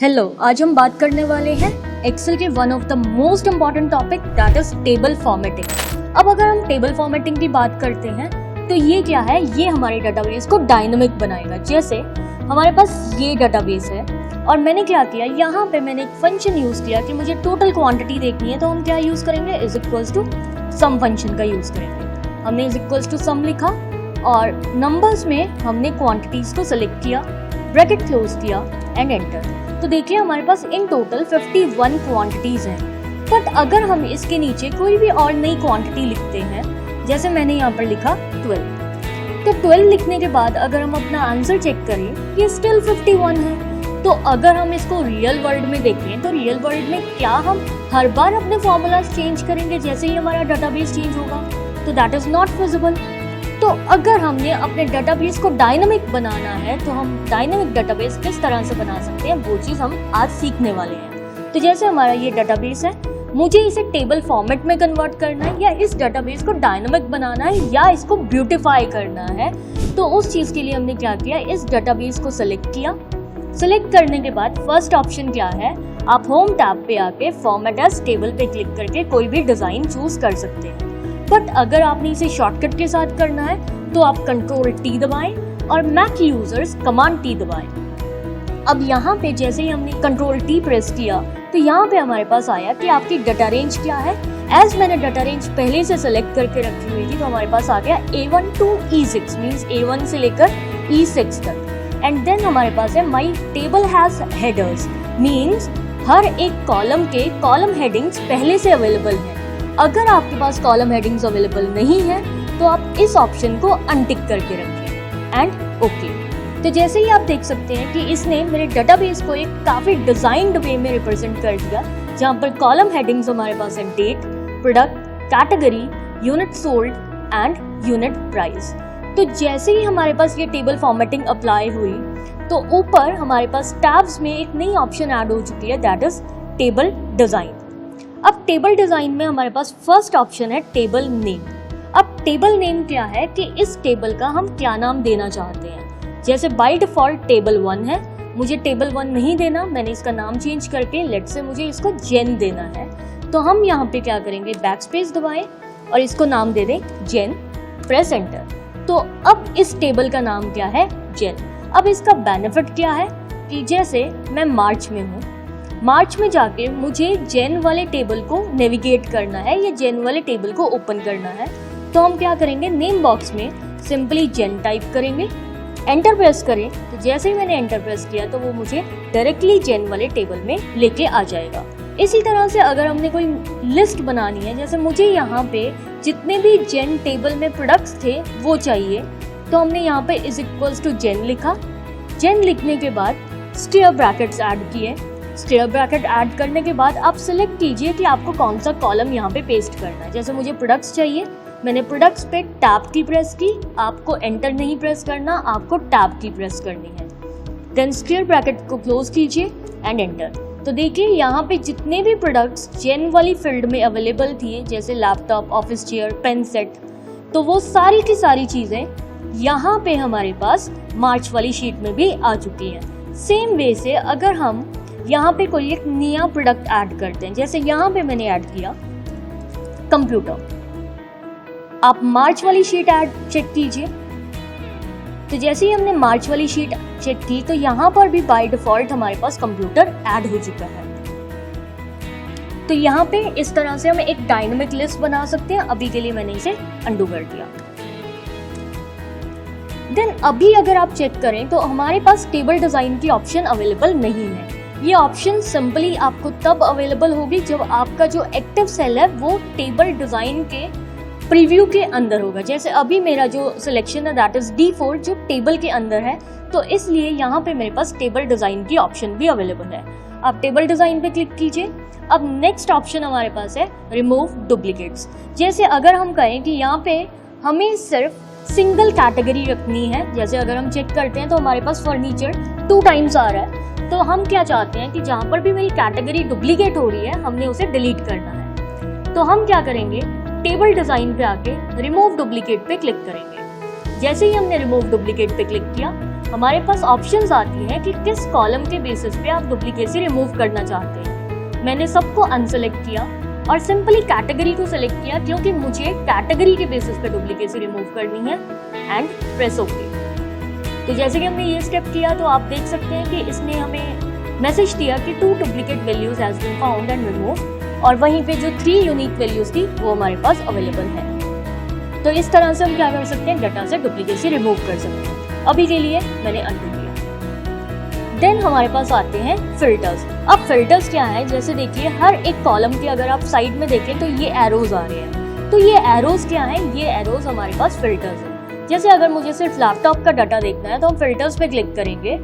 Hello, आज हम बात करने वाले हैं एक्सेल के one of the most important topic that is table formatting. अब अगर हम टेबल फॉर्मेटिंग की बात करते हैं तो ये क्या है, ये हमारे डेटाबेस को डायनामिक बनाएगा। जैसे हमारे पास ये डेटाबेस है और मैंने क्या किया, यहाँ पे मैंने एक फंक्शन यूज किया कि मुझे टोटल क्वांटिटी देखनी है, तो हम क्या यूज करेंगे, is equals to sum function का यूज करेंगे। हमने इज इक्वल्स टू सम लिखा और नंबर्स में हमने क्वांटिटीज को सिलेक्ट किया, ब्रैकेट क्लोज किया एंड एंटर। तो देखिए हमारे पास इन टोटल 51 क्वांटिटीज हैं। बट अगर हम इसके नीचे कोई भी और नई क्वांटिटी लिखते हैं, जैसे मैंने यहाँ पर लिखा 12, तो 12 लिखने के बाद अगर हम अपना आंसर चेक करें, ये स्टिल 51 है। तो अगर हम इसको रियल वर्ल्ड में देखें तो रियल वर्ल्ड में क्या हम हर बार अपने फॉर्मूलाज चेंज करेंगे जैसे ही हमारा डेटाबेस चेंज होगा? तो दैट इज नॉट फिजिबल। तो अगर हमने अपने डेटाबेस को डायनामिक बनाना है तो हम डायनामिक डेटाबेस किस तरह से बना सकते हैं, वो चीज़ हम आज सीखने वाले हैं। तो जैसे हमारा ये डेटाबेस है, मुझे इसे टेबल फॉर्मेट में कन्वर्ट करना है या इस डेटाबेस को डायनामिक बनाना है या इसको ब्यूटिफाई करना है, तो उस चीज़ के लिए हमने क्या किया, इस डेटाबेस को सिलेक्ट किया। सिलेक्ट करने के बाद फर्स्ट ऑप्शन क्या है, आप होम टैब पे आके फॉर्मेट एज टेबल पे क्लिक करके कोई भी डिज़ाइन चूज कर सकते हैं। बट अगर आपने इसे शॉर्टकट के साथ करना है तो आप कंट्रोल टी दबाएं और मैक यूजर्स कमांड टी दबाएं। अब यहाँ पे जैसे ही हमने कंट्रोल टी प्रेस किया तो यहाँ पे हमारे पास आया कि आपकी डाटा रेंज क्या है। एज मैंने डाटा रेंज पहले से सेलेक्ट करके रखी हुई थी तो हमारे पास आ गया A1 to E6, means A1 से लेकर E6 तक। एंड देन हमारे पास है my table has headers, means हर एक कॉलम के कॉलम हेडिंग्स पहले से अवेलेबल हैं। अगर आपके पास कॉलम हेडिंग्स अवेलेबल नहीं है तो आप इस ऑप्शन को अनटिक करके रखें एंड ओके। तो जैसे ही आप देख सकते हैं कि इसने मेरे डेटाबेस को एक काफ़ी डिज़ाइंड वे में रिप्रेजेंट कर दिया, जहाँ पर कॉलम हेडिंग्स हमारे पास है date, product, category, unit sold and unit price. तो जैसे ही हमारे पास ये टेबल फॉर्मेटिंग अप्लाई हुई तो ऊपर हमारे पास टैब्स में एक नई ऑप्शन ऐड हो चुकी है, दैट इज टेबल डिज़ाइन। अब टेबल डिज़ाइन में हमारे पास फर्स्ट ऑप्शन है टेबल नेम। अब टेबल नेम क्या है कि इस टेबल का हम क्या नाम देना चाहते हैं। जैसे बाय डिफ़ॉल्ट टेबल 1 है, मुझे टेबल 1 नहीं देना, मैंने इसका नाम चेंज करके लेट से मुझे इसको जेन देना है। तो हम यहाँ पे क्या करेंगे, बैक स्पेस दबाएं और इसको नाम दे दें जेन, प्रेस एंटर। तो अब इस टेबल का नाम क्या है, जेन। अब इसका बेनिफिट क्या है कि जैसे मैं मार्च में हूँ, मार्च में जाके मुझे जेन वाले टेबल को नेविगेट करना है या जेन वाले टेबल को ओपन करना है, तो हम क्या करेंगे, नेम बॉक्स में सिंपली जेन टाइप करेंगे, एंटर प्रेस करें। तो जैसे ही मैंने एंटर प्रेस किया तो वो मुझे डायरेक्टली जेन वाले टेबल में लेके आ जाएगा। इसी तरह से अगर हमने कोई लिस्ट बनानी है, जैसे मुझे यहाँ पे जितने भी जेन टेबल में प्रोडक्ट्स थे वो चाहिए, तो हमने यहाँ पे इज इक्वल्स टू जेन लिखा। जेन लिखने के बाद स्क्वायर ब्रैकेट्स ऐड किए। स्क्वायर ब्रैकेट ऐड करने के बाद आप सिलेक्ट कीजिए कि आपको कौन सा कॉलम यहाँ पे पेस्ट करना है। जैसे मुझे प्रोडक्ट्स चाहिए, मैंने प्रोडक्ट्स पे टैब की प्रेस की, आपको एंटर नहीं प्रेस करना, आपको टैब की प्रेस करनी है। देन स्क्वायर ब्रैकेट को क्लोज कीजिए एंड एंटर। तो देखिए यहाँ पे जितने भी प्रोडक्ट्स जेन वाली फील्ड में अवेलेबल थी, जैसे laptop, office chair, pen set, तो वो सारी की सारी चीज़ें यहाँ पे हमारे पास मार्च वाली शीट में भी आ चुकी हैं। सेम वे से अगर हम यहाँ पे कोई एक नया प्रोडक्ट ऐड करते हैं, जैसे यहाँ पे मैंने ऐड किया कंप्यूटर, आप मार्च वाली शीट ऐड चेक कीजिए। तो जैसे ही हमने मार्च वाली शीट चेक की तो यहाँ पर भी बाय डिफॉल्ट हमारे पास कंप्यूटर ऐड हो चुका है। तो यहाँ पे इस तरह से हम एक डायनामिक लिस्ट बना सकते हैं। अभी के लिए मैंने इसे अंडू कर दिया। देन अभी अगर आप चेक करें तो हमारे पास टेबल डिज़ाइन की ऑप्शन अवेलेबल नहीं है। ये ऑप्शन सिंपली आपको तब अवेलेबल होगी जब आपका जो एक्टिव सेल है वो टेबल डिज़ाइन के प्रीव्यू के अंदर होगा। जैसे अभी मेरा जो सिलेक्शन है दैट इज D4 जो टेबल के अंदर है, तो इसलिए यहाँ पे मेरे पास टेबल डिज़ाइन की ऑप्शन भी अवेलेबल है। आप टेबल डिज़ाइन पे क्लिक कीजिए। अब नेक्स्ट ऑप्शन हमारे पास है रिमूव डुप्लीकेट्स। जैसे अगर हम कहें कि यहाँ पे हमें सिर्फ सिंगल कैटेगरी रखनी है, जैसे अगर हम चेक करते हैं तो हमारे पास फर्नीचर 2 टाइम्स आ रहा है, तो हम क्या चाहते हैं कि जहाँ पर भी मेरी कैटेगरी डुप्लीकेट हो रही है हमने उसे डिलीट करना है। तो हम क्या करेंगे, टेबल डिज़ाइन पे आके रिमूव डुप्लीकेट पे क्लिक करेंगे। जैसे ही हमने रिमूव डुप्लीकेट पे क्लिक किया हमारे पास ऑप्शंस आती हैं कि किस कॉलम के बेसिस पे आप डुप्लीकेसी रिमूव करना चाहते हैं। मैंने सबको अनसेलेक्ट किया और सिंपली कैटेगरी को सिलेक्ट किया क्योंकि मुझे कैटेगरी के बेसिस पे डुप्लीकेसी रिमूव करनी है एंड प्रेस ओके। तो जैसे कि हमने ये स्टेप किया तो आप देख सकते हैं कि इसने हमें मैसेज दिया कि 2 duplicate values has been found and remove, और वहीं पे जो 3 यूनिक वैल्यूज थी वो हमारे पास अवेलेबल है। तो इस तरह से हम क्या कर सकते हैं, डाटा से डुप्लीकेसी रिमूव कर सकते हैं। अभी के लिए मैंने अनडू किया। देन हमारे पास आते हैं फिल्टर्स। अब फिल्टर्स क्या है, जैसे देखिए हर एक कॉलम के अगर आप साइड में देखें तो ये एरोज आ रहे हैं। तो ये एरोज क्या है, ये एरोज हमारे पास फिल्टर्स है। जैसे अगर मुझे सिर्फ लैपटॉप का डाटा देखना है तो हम फिल्टर्स पे क्लिक करेंगे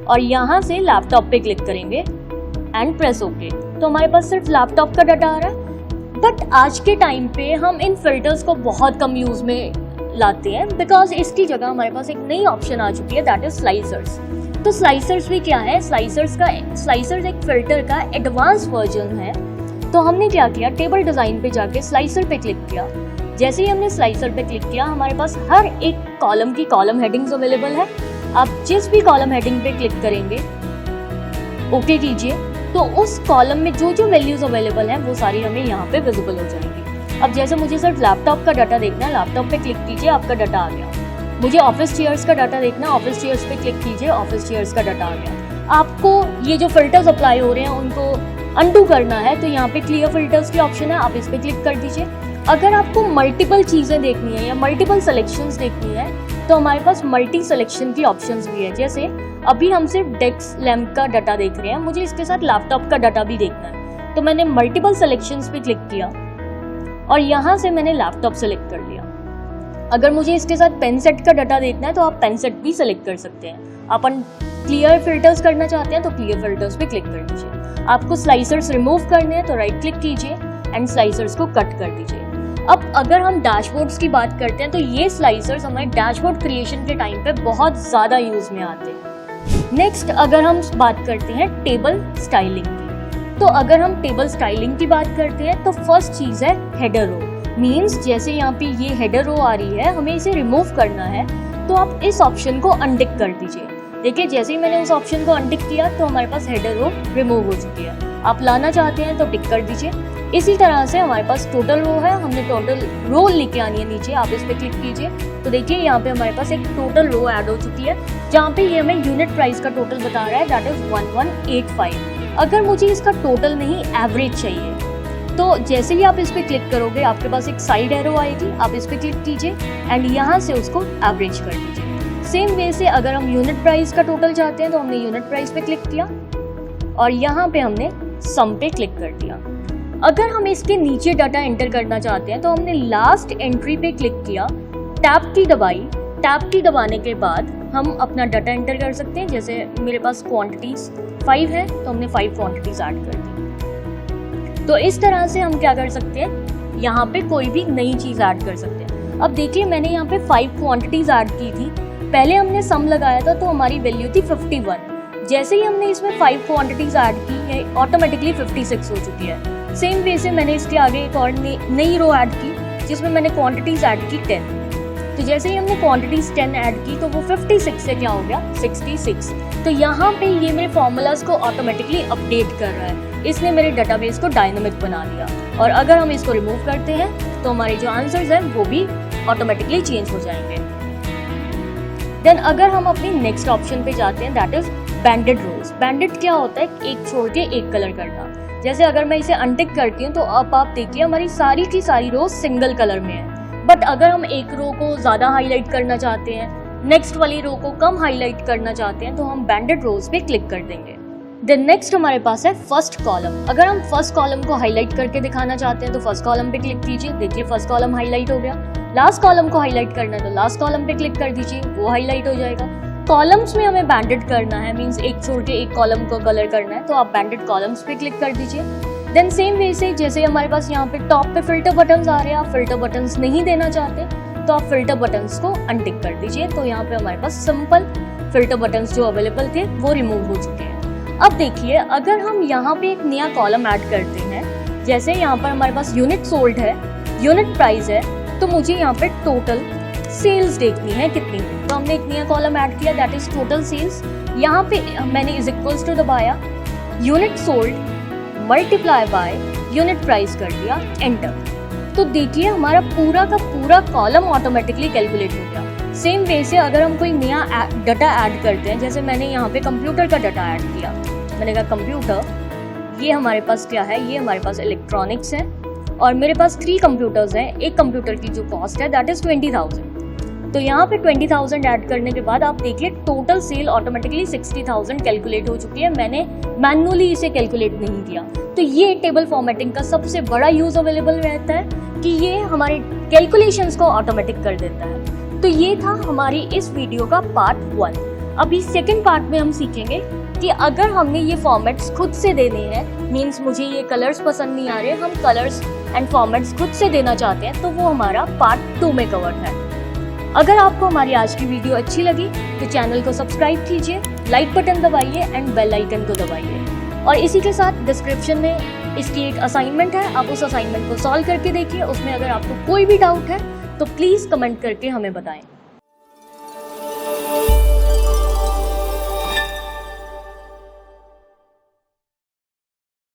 और यहाँ से लैपटॉप पे क्लिक करेंगे एंड प्रेस ओके। तो हमारे पास सिर्फ लैपटॉप का डाटा आ रहा है। बट आज के टाइम पे हम इन फिल्टर्स को बहुत कम यूज में लाते हैं बिकॉज इसकी जगह हमारे पास एक नई ऑप्शन आ चुकी है, दैट इज स्लाइसर्स। तो स्लाइसर्स भी क्या है, स्लाइसर्स एक फिल्टर का एडवांस वर्जन है। तो हमने क्या किया, टेबल डिजाइन पे जाके स्लाइसर पे क्लिक किया। जैसे ही हमने स्लाइसर पे क्लिक किया हमारे पास हर एक कॉलम की कॉलम हेडिंग्स अवेलेबल है। आप जिस भी कॉलम हेडिंग पे क्लिक करेंगे, ओके कीजिए, तो उस कॉलम में जो जो वैल्यूज अवेलेबल हैं वो सारी हमें यहाँ पे विजिबल हो जाएंगी। अब जैसे मुझे सिर्फ लैपटॉप का डाटा देखना है, लैपटॉप पे क्लिक कीजिए, आपका डाटा आ गया। मुझे ऑफिस चेयर्स का डाटा देखना है, ऑफिस चेयर्स पे क्लिक कीजिए, ऑफिस चेयर्स का डाटा आ गया। आपको ये जो फिल्टर्स अप्लाई हो रहे हैं उनको अनडू करना है तो यहाँ पे क्लियर फिल्टर्स की ऑप्शन है, आप इस पे क्लिक कर दीजिए। अगर आपको मल्टीपल चीज़ें देखनी है या मल्टीपल सिलेक्शंस देखनी है तो हमारे पास मल्टी सिलेक्शन की ऑप्शंस भी है। जैसे अभी हम सिर्फ डेस्क लैम्प का डाटा देख रहे हैं, मुझे इसके साथ लैपटॉप का डाटा भी देखना है, तो मैंने मल्टीपल सिलेक्शंस पे क्लिक किया और यहाँ से मैंने लैपटॉप सेलेक्ट कर लिया। अगर मुझे इसके साथ पेन सेट का डाटा देखना है तो आप पेन सेट भी सेलेक्ट कर सकते हैं। अपन क्लियर फिल्टर्स करना चाहते हैं तो क्लियर फिल्टर्स पे क्लिक कर दीजिए। आपको स्लाइसर्स रिमूव करने हैं तो राइट क्लिक कीजिए एंड स्लाइसर्स को कट कर दीजिए। अब अगर हम डैशबोर्ड्स की बात करते हैं तो ये स्लाइसर्स हमारे डैशबोर्ड क्रिएशन के टाइम पे बहुत ज़्यादा यूज में आते हैं। नेक्स्ट अगर हम बात करते हैं टेबल स्टाइलिंग की, तो अगर हम टेबल स्टाइलिंग की बात करते हैं तो फर्स्ट चीज़ है हेडर रो। मीन्स जैसे यहाँ पे ये हेडर रो आ रही है, हमें इसे रिमूव करना है तो आप इस ऑप्शन को अनटिक कर दीजिए। देखिए जैसे ही मैंने उस ऑप्शन को अनटिक किया तो हमारे पास हेडर रो रिमूव हो चुकी है। आप लाना चाहते हैं तो टिक कर दीजिए। इसी तरह से हमारे पास टोटल रो है, हमने टोटल रो लेके आनी है नीचे, आप इस पे क्लिक कीजिए तो देखिए यहाँ पे हमारे पास एक टोटल रो ऐड हो चुकी है जहाँ पे ये हमें यूनिट प्राइस का टोटल बता रहा है, दैट इज 1185। अगर मुझे इसका टोटल नहीं एवरेज चाहिए तो जैसे ही आप इस पे क्लिक करोगे आपके पास एक साइड एरो आएगी, आप इस पे क्लिक कीजिए एंड यहाँ से उसको एवरेज कर दीजिए। सेम वे से अगर हम यूनिट प्राइस का टोटल चाहते हैं तो हमने यूनिट प्राइस पे क्लिक किया और यहाँ पे हमने सम पे क्लिक कर दिया। अगर हम इसके नीचे डाटा एंटर करना चाहते हैं तो हमने लास्ट एंट्री पे क्लिक किया, टैब की दबाई, टैब की दबाने के बाद हम अपना डाटा एंटर कर सकते हैं। जैसे मेरे पास क्वांटिटीज 5 है तो हमने 5 क्वांटिटीज ऐड कर दी। तो इस तरह से हम क्या कर सकते हैं, यहाँ पे कोई भी नई चीज़ ऐड कर सकते हैं। अब देखिए मैंने यहाँ पे 5 क्वांटिटीज ऐड की थी, पहले हमने सम लगाया था तो हमारी वैल्यू थी 51। जैसे ही हमने इसमें 5 क्वांटिटीज ऐड की ये ऑटोमेटिकली 56 हो चुकी है। सेम वे से मैंने इसके आगे एक और नई रो ऐड की जिसमें मैंने क्वांटिटीज ऐड की 10। तो जैसे ही हमने क्वांटिटीज 10 ऐड की तो वो 56 से क्या हो गया 66। तो यहाँ पे ये मेरे फॉर्मूलाज को ऑटोमेटिकली अपडेट कर रहा है, इसने मेरे डाटाबेस को डायनामिक बना दिया। और अगर हम इसको रिमूव करते हैं तो हमारे जो आंसर्स हैं वो भी ऑटोमेटिकली चेंज हो जाएंगे। देन अगर हम अपनी नेक्स्ट ऑप्शन पे जाते हैं दैट इज बैंडेड रोज। बैंडेड क्या होता है, एक छोड़ के एक कलर करना। जैसे अगर मैं इसे अनटिक करती हूँ तो अब आप देखिए हमारी सारी की सारी रोज सिंगल कलर में है। बट अगर हम एक रो को ज़्यादा हाईलाइट करना चाहते हैं, नेक्स्ट वाली रो को कम हाईलाइट करना चाहते हैं तो हम बैंडेड रोज पे क्लिक कर देंगे। देन नेक्स्ट हमारे पास है फर्स्ट कॉलम। अगर हम फर्स्ट कॉलम को हाईलाइट करके दिखाना चाहते हैं तो फर्स्ट कॉलम पे क्लिक कीजिए, देखिए फर्स्ट कॉलम हाईलाइट हो गया। लास्ट कॉलम को हाईलाइट करना है तो लास्ट कॉलम पे क्लिक कर दीजिए, वो हाईलाइट हो जाएगा। कॉलम्स में हमें बैंडेड करना है, मीन्स एक छोड़ के एक कॉलम को कलर करना है तो आप बैंडेड कॉलम्स पे क्लिक कर दीजिए। देन सेम वे से जैसे हमारे पास यहाँ पे टॉप पे फिल्टर बटन्स आ रहे हैं, आप फिल्टर बटन्स नहीं देना चाहते तो आप फिल्टर बटन्स को अनटिक कर दीजिए। तो यहाँ पे हमारे पास सिंपल फिल्टर बटन्स जो अवेलेबल थे वो रिमूव हो चुके हैं। अब देखिए अगर हम यहाँ पे एक नया कॉलम ऐड करते हैं, जैसे यहाँ पर हमारे पास यूनिट सोल्ड है, यूनिट प्राइस है, तो मुझे यहाँ पे टोटल सेल्स देखनी है कितनी है। तो हमने इतनी कॉलम ऐड किया, दैट इज टोटल सेल्स। यहाँ पे मैंने इज इक्वल्स टू दबाया, unit sold multiply by unit price कर दिया, एंटर। तो देखिए हमारा पूरा का पूरा कॉलम ऑटोमेटिकली कैलकुलेट हो गया। सेम वे से अगर हम कोई नया डाटा ऐड करते हैं, जैसे मैंने यहाँ पे कंप्यूटर का डाटा ऐड किया, मैंने कहा कंप्यूटर, ये हमारे पास क्या है, ये हमारे पास इलेक्ट्रॉनिक्स है और मेरे पास 3 कंप्यूटर्स हैं। एक कंप्यूटर की जो कॉस्ट है दैट इज 20,000। तो यहाँ पे 20,000 ऐड करने के बाद आप देखिए टोटल सेल ऑटोमेटिकली 60,000 कैलकुलेट हो चुकी है। मैंने मैन्युअली इसे कैलकुलेट नहीं किया। तो ये टेबल फॉर्मेटिंग का सबसे बड़ा यूज अवेलेबल रहता है कि ये हमारे कैलकुलेशंस को ऑटोमेटिक कर देता है। तो ये था हमारी इस वीडियो का पार्ट 1। अभी सेकेंड पार्ट में हम सीखेंगे कि अगर हमने ये फॉर्मेट्स खुद से देने हैं, मीन्स मुझे ये कलर्स पसंद नहीं आ रहे, हम कलर्स एंड फॉर्मेट्स खुद से देना चाहते हैं, तो वो हमारा पार्ट 2 में कवर्ड है। अगर आपको हमारी आज की वीडियो अच्छी लगी तो चैनल को सब्सक्राइब कीजिए, लाइक बटन दबाइए एंड बेल आइकन को दबाइए। और इसी के साथ डिस्क्रिप्शन में इसकी एक असाइनमेंट है, आप उस असाइनमेंट को सॉल्व करके देखिए। उसमें अगर आपको कोई भी डाउट है तो प्लीज़ कमेंट करके हमें बताएं।